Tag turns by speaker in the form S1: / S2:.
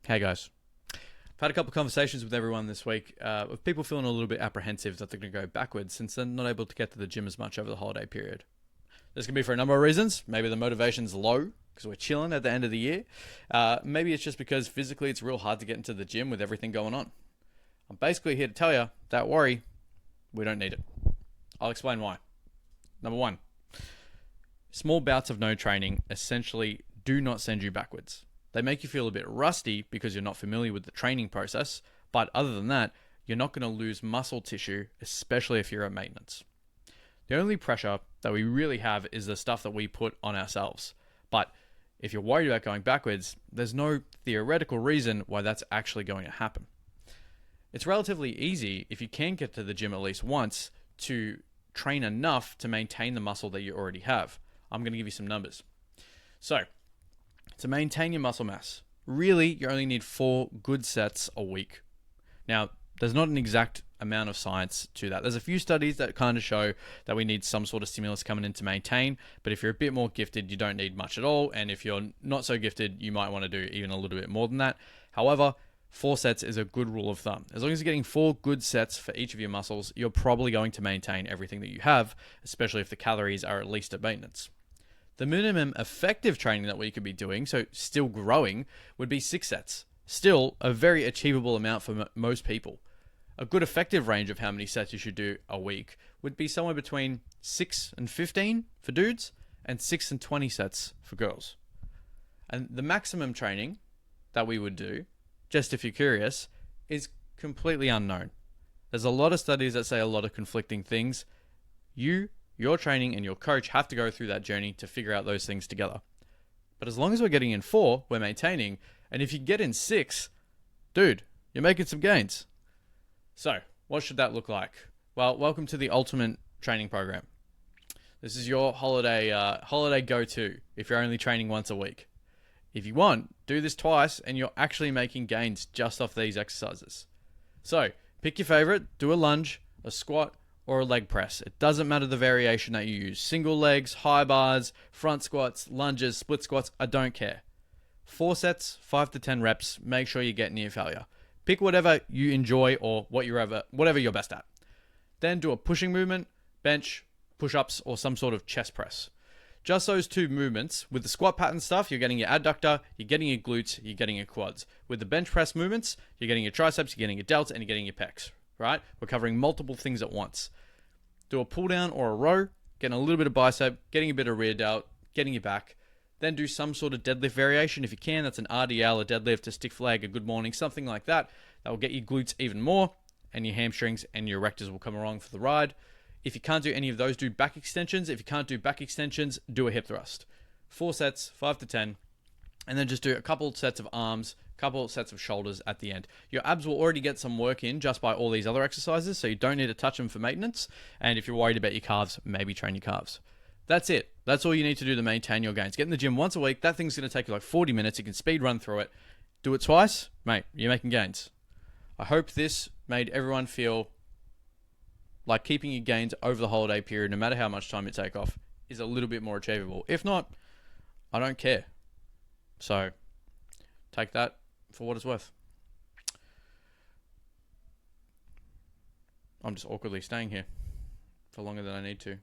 S1: Hey guys, I've had a couple of conversations with everyone this week with people feeling a little bit apprehensive that they're going to go backwards since they're not able to get to the gym as much over the holiday period. This can be for a number of reasons. Maybe the motivation's low because we're chilling at the end of the year. Maybe it's just because physically it's real hard to get into the gym with everything going on. I'm basically here to tell you, don't worry, we don't need it. I'll explain why. Number one, small bouts of no training essentially do not send you backwards. They make you feel a bit rusty because you're not familiar with the training process, but other than that, you're not going to lose muscle tissue, especially if you're at maintenance. The only pressure that we really have is the stuff that we put on ourselves. But if you're worried about going backwards, there's no theoretical reason why that's actually going to happen. It's relatively easy, if you can get to the gym at least once, to train enough to maintain the muscle that you already have. I'm going to give you some numbers. So, to maintain your muscle mass, really, you only need 4 good sets a week. Now, there's not an exact amount of science to that. There's a few studies that kind of show that we need some sort of stimulus coming in to maintain, but if you're a bit more gifted, you don't need much at all, and if you're not so gifted, you might want to do even a little bit more than that. However, 4 sets is a good rule of thumb. As long as you're getting 4 good sets for each of your muscles, you're probably going to maintain everything that you have, especially if the calories are at least at maintenance. The minimum effective training that we could be doing, so still growing, would be 6 sets. Still a very achievable amount for most people. A good effective range of how many sets you should do a week would be somewhere between 6 and 15 for dudes and 6 and 20 sets for girls. And the maximum training that we would do, just if you're curious, is completely unknown. There's a lot of studies that say a lot of conflicting things. Your training and your coach have to go through that journey to figure out those things together. But as long as we're getting in 4, we're maintaining. And if you get in 6, dude, you're making some gains. So, what should that look like? Well, welcome to the Ultimate Training Program. This is your holiday go-to if you're only training once a week. If you want, do this twice and you're actually making gains just off these exercises. So, pick your favorite, do a lunge, a squat, or a leg press. It doesn't matter the variation that you use. Single legs, high bars, front squats, lunges, split squats, I don't care. 4 sets, 5 to 10 reps, make sure you get near failure. Pick whatever you enjoy or whatever you're best at. Then do a pushing movement, bench, push-ups, or some sort of chest press. Just those 2 movements. With the squat pattern stuff, you're getting your adductor, you're getting your glutes, you're getting your quads. With the bench press movements, you're getting your triceps, you're getting your delts, and you're getting your pecs. Right? We're covering multiple things at once. Do a pull down or a row, getting a little bit of bicep, getting a bit of rear delt, getting your back. Then do some sort of deadlift variation if you can. That's an RDL, a deadlift, a stick flag, a good morning, something like that. That will get your glutes even more, and your hamstrings and your erectors will come along for the ride. If you can't do any of those, do back extensions. If you can't do back extensions, do a hip thrust. 4 sets, 5 to 10, and then just do a couple sets of arms, couple sets of shoulders at the end. Your abs will already get some work in just by all these other exercises, so you don't need to touch them for maintenance. And if you're worried about your calves, maybe train your calves. That's it. That's all you need to do to maintain your gains. Get in the gym once a week. That thing's going to take you like 40 minutes. You can speed run through it. Do it twice, mate, you're making gains. I hope this made everyone feel like keeping your gains over the holiday period, no matter how much time you take off, is a little bit more achievable. If not, I don't care. So, take that for what it's worth. I'm just awkwardly staying here for longer than I need to.